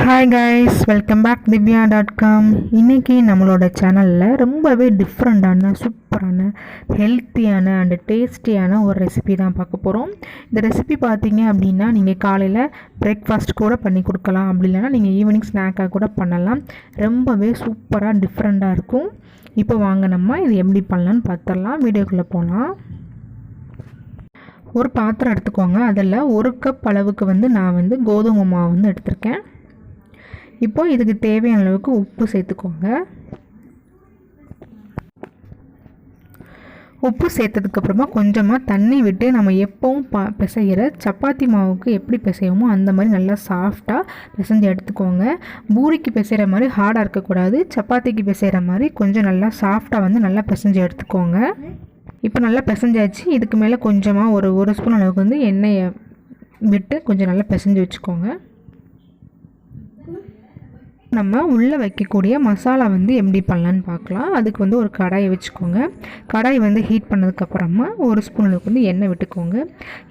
Hi guys, welcome back divya.com. இன்னைக்கு நம்மளோட சேனலில் ரொம்பவே டிஃப்ரெண்டான சூப்பரான ஹெல்த்தியான அண்ட் டேஸ்டியான ஒரு ரெசிபி தான் பார்க்க போகிறோம். இந்த ரெசிபி பார்த்தீங்க அப்படின்னா நீங்கள் காலையில் பிரேக்ஃபாஸ்ட் கூட பண்ணி கொடுக்கலாம், அப்படி இல்லைனா நீங்கள் ஈவினிங் ஸ்நாக்காக கூட பண்ணலாம். ரொம்பவே சூப்பராக டிஃப்ரெண்ட்டாக இருக்கும். இப்போ வாங்க நம்ம இது எப்படி பண்ணலான்னு பார்த்துடலாம். வீடியோக்குள்ளே போகலாம். ஒரு பாத்திரம் எடுத்துக்கோங்க. அதில் 1 கப் அளவுக்கு நான் கோதுமை மாவு எடுத்திருக்கேன். இப்போ இதுக்கு தேவையான அளவுக்கு உப்பு சேர்த்துக்கோங்க. உப்பு சேர்த்ததுக்கப்புறமா கொஞ்சமாக தண்ணி விட்டு நம்ம எப்பவும் பிசைகிற சப்பாத்தி மாவுக்கு எப்படி பிசையுமோ அந்த மாதிரி நல்லா சாஃப்டாக பிசைஞ்சு எடுத்துக்கோங்க. பூரிக்கு பிசைகிற மாதிரி ஹார்டாக இருக்கக்கூடாது, சப்பாத்திக்கு பிசைகிற மாதிரி கொஞ்சம் நல்லா சாஃப்டாக நல்லா பிசைஞ்சு எடுத்துக்கோங்க. இப்போ நல்லா பிசைஞ்சாச்சு. இதுக்கு மேலே கொஞ்சமாக ஒரு ஸ்பூன் அளவுக்கு எண்ணெயை விட்டு கொஞ்சம் நல்லா பிசைஞ்சு வச்சுக்கோங்க. நம்ம உள்ளே வைக்கக்கூடிய மசாலா எப்படி பண்ணலான்னு பார்க்கலாம். அதுக்கு ஒரு கடாயை வச்சுக்கோங்க. கடாய் ஹீட் பண்ணதுக்கப்புறமா 1 ஸ்பூன் அளவுக்கு எண்ணெய் விட்டுக்கோங்க.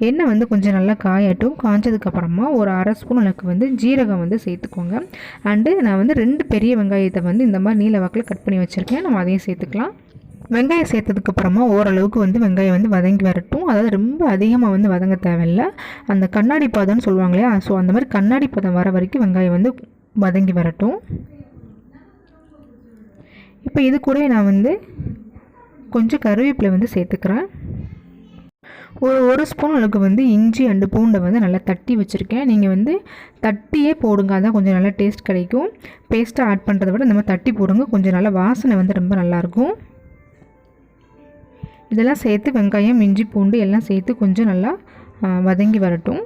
எண்ணெய் கொஞ்சம் நல்லா காயட்டும். காய்ச்சதுக்கப்புறமா ஒரு 1/2 ஸ்பூன் அளவுக்கு ஜீரகம் சேர்த்துக்கோங்க. அண்டு நான் 2 பெரிய வெங்காயத்தை இந்த மாதிரி நீல வாக்கில் கட் பண்ணி வச்சுருக்கேன். நம்ம அதையும் சேர்த்துக்கலாம். வெங்காயம் சேர்த்ததுக்கப்புறமா ஓரளவுக்கு வெங்காயம் வதங்கி வரட்டும். அதாவது ரொம்ப அதிகமாக வதங்க தேவையில்லை. அந்த கண்ணாடி பதம்னு சொல்லுவாங்க இல்லையா, ஸோ அந்த மாதிரி கண்ணாடி பதம் வர வரைக்கும் வெங்காயம் வதங்கி வரட்டும். இப்போ இது கூட நான் கொஞ்சம் கருவேப்பிலை சேர்த்துக்கிறேன். ஒரு ஸ்பூன் அளவுக்கு இஞ்சி அண்டு பூண்டை நல்லா தட்டி வச்சுருக்கேன். நீங்கள் தட்டியே போடுங்க, அதான் கொஞ்சம் நல்லா டேஸ்ட் கிடைக்கும். பேஸ்ட்டாக ஆட் பண்ணுறதை விட இந்த மாதிரி தட்டி போடுங்க, கொஞ்சம் நல்லா வாசனை ரொம்ப நல்லாயிருக்கும். இதெல்லாம் சேர்த்து வெங்காயம் இஞ்சி பூண்டு எல்லாம் சேர்த்து கொஞ்சம் நல்லா வதங்கி வரட்டும்.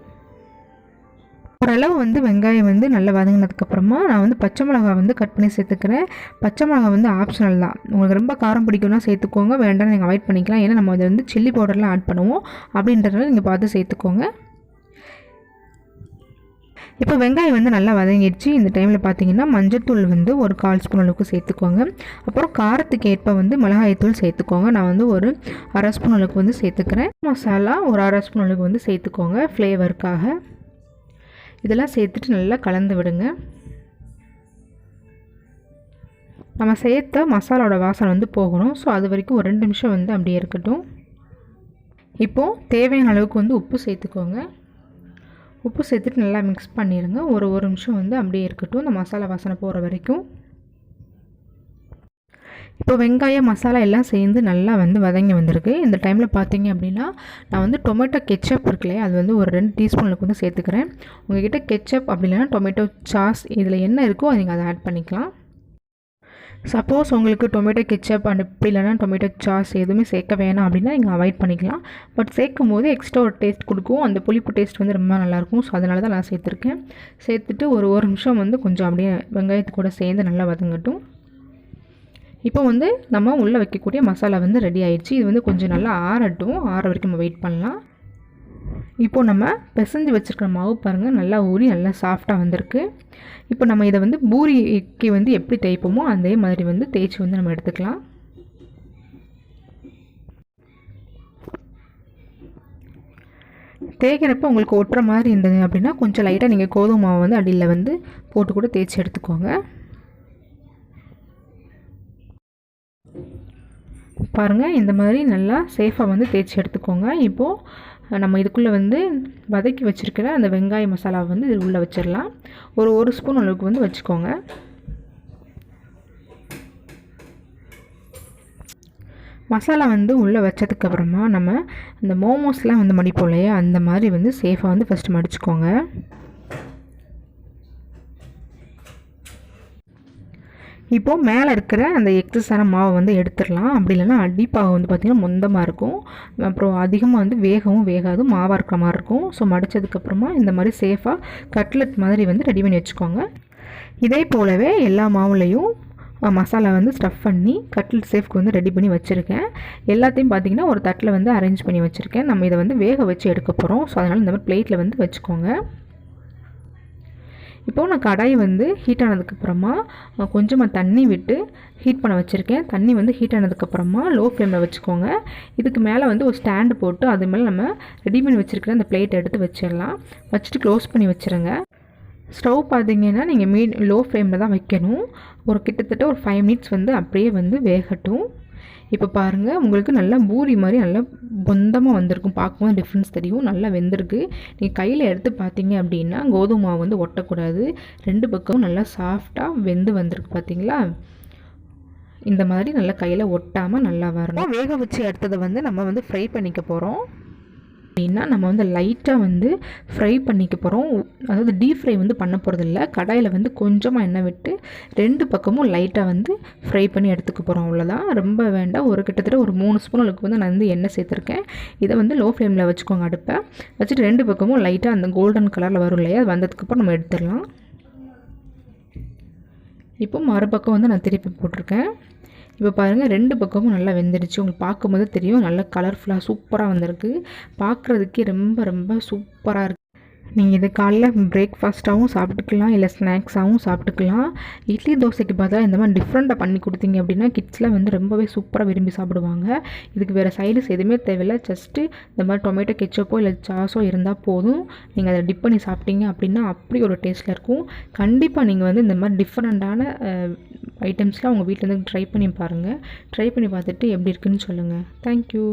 ஓரளவு வெங்காயம் நல்லா வதங்கினதுக்கப்புறமா நான் பச்சை மிளகாய் கட் பண்ணி சேர்த்துக்கிறேன். பச்சை மிளகாய் ஆப்ஷனல் தான். உங்களுக்கு ரொம்ப காரம் பிடிக்கும்னா சேர்த்துக்கோங்க, வேண்டாம் நீங்கள் அவாய்ட் பண்ணிக்கலாம். ஏன்னா நம்ம அதை சில்லி பவுடர்லாம் ஆட் பண்ணுவோம், அப்படின்றதுனால நீங்கள் பார்த்து சேர்த்துக்கோங்க. இப்போ வெங்காயம் நல்லா வதங்கிடுச்சு. இந்த டைமில் பார்த்தீங்கன்னா மஞ்சள்தூள் ஒரு 1/4 ஸ்பூன் அளவுக்கு சேர்த்துக்கோங்க. அப்புறம் காரத்துக்கு ஏற்ப மிளகாய்த்தூள் சேர்த்துக்கோங்க. நான் ஒரு 1/2 ஸ்பூன் அளவுக்கு சேர்த்துக்கிறேன். மசாலா ஒரு 1/2 ஸ்பூன் அளவுக்கு சேர்த்துக்கோங்க ஃப்ளேவருக்காக. இதெல்லாம் சேர்த்துட்டு நல்லா கலந்து விடுங்க. நம்ம சேர்த்த மசாலாவோட வாசனை போகணும். ஸோ அது வரைக்கும் ஒரு 2 நிமிஷம் அப்படியே இருக்கட்டும். இப்போது தேவையான அளவுக்கு உப்பு சேர்த்துக்கோங்க. உப்பு சேர்த்துட்டு நல்லா மிக்ஸ் பண்ணிடுங்க. ஒரு நிமிஷம் அப்படியே இருக்கட்டும், இந்த மசாலா வாசனை போகிற வரைக்கும். இப்போ வெங்காயம் மசாலா எல்லாம் சேர்ந்து நல்லா வதங்கி வந்திருக்கு. இந்த டைமில் பார்த்தீங்க அப்படின்னா நான் டொமேட்டோ கெச்சப் இருக்குல்லையே, அது ஒரு 2 டீஸ்பூனுக்கு சேர்த்துக்கிறேன். உங்கள்கிட்ட கெச்சப் அப்படி இல்லைனா டொமேட்டோ சாஸ் இதில் என்ன இருக்கோ அது நீங்கள் அதை ஆட் பண்ணிக்கலாம். சப்போஸ் உங்களுக்கு டொமேட்டோ கெச்சப் அண்ட் இப்படி இல்லைனா டொமேட்டோ சாஸ் எதுவுமே சேர்க்க வேணாம் அப்படின்னா நீங்கள் அவாய்ட் பண்ணிக்கலாம். பட் சேர்க்கும் போது எக்ஸ்ட்ரா ஒரு டேஸ்ட் கொடுக்கும். அந்த புளிப்பு டேஸ்ட் ரொம்ப நல்லாயிருக்கும். ஸோ அதனால தான் நான் சேர்த்துருக்கேன். சேர்த்துட்டு ஒரு நிமிஷம் கொஞ்சம் அப்படியே வெங்காயத்து கூட சேர்ந்து நல்லா வதங்கட்டும். இப்போ நம்ம உள்ளே வைக்கக்கூடிய மசாலா ரெடி ஆயிடுச்சு. இது கொஞ்சம் நல்லா ஆறட்டும். ஆற வரைக்கும் நம்ம வெயிட் பண்ணலாம். இப்போது நம்ம பிசைஞ்சு வச்சுருக்கிற மாவு பாருங்கள், நல்லா ஊறி நல்லா சாஃப்டாக வந்திருக்கு. இப்போ நம்ம இதை பூரிக்கு எப்படி தேய்ப்போமோ அதே மாதிரி தேய்ச்சி நம்ம எடுத்துக்கலாம். தேய்க்கிறப்ப உங்களுக்கு ஒட்டுற மாதிரி இருந்தது அப்படின்னா கொஞ்சம் லைட்டாக நீங்கள் கோதுமை மாவு அடியில் போட்டு கூட தேய்ச்சி எடுத்துக்கோங்க. பாருங்கள், இந்த மாதிரி நல்லா சேஃபாக தேய்ச்சி எடுத்துக்கோங்க. இப்போது நம்ம இதுக்குள்ளே வதக்கி வச்சுருக்கிற அந்த வெங்காய மசாலாவை இது உள்ளே வச்சிடலாம். ஒரு ஸ்பூன் அளவுக்கு வச்சுக்கோங்க. மசாலா உள்ளே வச்சதுக்கப்புறமா நம்ம இந்த மோமோஸ்லாம் மடிப்போம் இல்லையா, அந்த மாதிரி சேஃபாக ஃபஸ்ட்டு மடிச்சுக்கோங்க. இப்போது மேலே இருக்கிற அந்த எக்ஸஸான மாவை எடுத்துடலாம். அப்படி இல்லைனா அடிப்பாக பார்த்திங்கன்னா மொந்தமாக இருக்கும். அப்புறம் அதிகமாக வேகவும் வேகாது, மாவாக இருக்கிற மாதிரி இருக்கும். ஸோ மடித்ததுக்கப்புறமா இந்த மாதிரி சேஃபாக கட்லெட் மாதிரி ரெடி பண்ணி வச்சுக்கோங்க. இதே போலவே எல்லா மாவுலையும் மசாலா ஸ்டஃப் பண்ணி கட்லெட் சேஃப்க்கு ரெடி பண்ணி வச்சுருக்கேன். எல்லாத்தையும் பார்த்திங்கன்னா ஒரு தட்டில் அரேஞ்ச் பண்ணி வச்சுருக்கேன். நம்ம இதை வேக வச்சு எடுக்க போகிறோம். ஸோ அதனால் இந்த மாதிரி பிளேட்டில் வச்சுக்கோங்க. இப்போது நான் கடாய் ஹீட் ஆனதுக்கப்புறமா கொஞ்சமாக தண்ணி விட்டு ஹீட் பண்ண வச்சுருக்கேன். தண்ணி ஹீட் ஆனதுக்கப்புறமா லோ ஃப்ளேமில் வச்சுக்கோங்க. இதுக்கு மேலே ஒரு ஸ்டாண்டு போட்டு அது மேலே நம்ம ரெடி பண்ணி வச்சுருக்கிற அந்த பிளேட்டை எடுத்து வச்சிடலாம். வச்சுட்டு க்ளோஸ் பண்ணி வச்சுருங்க. ஸ்டவ் பார்த்தீங்கன்னா நீங்கள் லோ ஃப்ளேமில் தான் வைக்கணும். கிட்டத்தட்ட ஒரு 5 மினிட்ஸ் வந்து அப்படியே வந்து வேகட்டும். இப்போ பாருங்கள், உங்களுக்கு நல்லா பூரி மாதிரி நல்லா பொந்தமாக வந்திருக்கும். பார்க்கும்போது டிஃப்ரென்ஸ் தெரியும். நல்லா வெந்திருக்கு. நீங்கள் கையில் எடுத்து பார்த்தீங்க அப்படின்னா கோதுமை மாவு வந்து ஒட்டக்கூடாது. 2 பக்கமும் நல்லா சாஃப்டாக வெந்து வந்திருக்கு. பார்த்தீங்களா? இந்த மாதிரி நல்லா கையில் ஒட்டாமல் நல்லா வரணும். வேக வச்சு எடுத்ததை வந்து நம்ம வந்து ஃப்ரை பண்ணிக்க போகிறோம். அப்படின்னா நம்ம வந்து லைட்டாக வந்து ஃப்ரை பண்ணிக்க போகிறோம். அதாவது டீப் ஃப்ரை வந்து பண்ண போகிறதில்ல. கடாயில் வந்து கொஞ்சமாக எண்ணெய் விட்டு 2 பக்கமும் லைட்டாக வந்து ஃப்ரை பண்ணி எடுத்துக்க போகிறோம். அவ்வளோதான், ரொம்ப வேண்டாம். கிட்டத்தட்ட ஒரு 3 ஸ்பூன் அளவுக்கு வந்து நான் வந்து எண்ணெய் சேர்த்துருக்கேன். இதை வந்து லோ ஃப்ளேமில் வச்சுக்கோங்க. அடுப்பை வச்சுட்டு 2 பக்கமும் லைட்டாக அந்த கோல்டன் கலரில் வரும் இல்லையா, அது வந்ததுக்கப்புறம் நம்ம எடுத்துடலாம். இப்போ மறுபக்கம் வந்து நான் திருப்பி போட்டிருக்கேன். இப்போ பாருங்கள், 2 பக்கமும் நல்லா வெந்துடுச்சு. உங்களுக்கு பார்க்கும்போது தெரியும், நல்லா கலர்ஃபுல்லாக சூப்பராக வந்திருக்கு. பார்க்குறதுக்கே ரொம்ப ரொம்ப சூப்பராக இருக்குது. நீங்கள் இது காலைல பிரேக்ஃபாஸ்ட்டாகவும் சாப்பிட்டுக்கலாம், இல்லை ஸ்நாக்ஸாகவும் சாப்பிட்டுக்கலாம். இட்லி தோசைக்கு பதிலாக இந்த மாதிரி டிஃப்ரெண்ட்டாக பண்ணி கொடுத்தீங்க அப்படின்னா கிட்ஸ்லாம் வந்து ரொம்பவே சூப்பராக விரும்பி சாப்பிடுவாங்க. இதுக்கு வேறு சைடிஸ் எதுவுமே தேவையில்லை. ஜஸ்ட்டு இந்த மாதிரி டொமேட்டோ கெச்சப்போ இல்லை சாஸோ இருந்தால் போதும். நீங்கள் அதை டிப் பண்ணி சாப்பிட்டீங்க அப்படின்னா அப்படி ஒரு டேஸ்ட்டில் இருக்கும். கண்டிப்பாக நீங்கள் வந்து இந்த மாதிரி டிஃப்ரெண்ட்டான ஐட்டம்ஸ்லாம் உங்கள் வீட்டில் வந்து ட்ரை பண்ணி பாருங்கள். ட்ரை பண்ணி பார்த்துட்டு எப்படி இருக்குன்னு சொல்லுங்கள். தேங்க்யூ.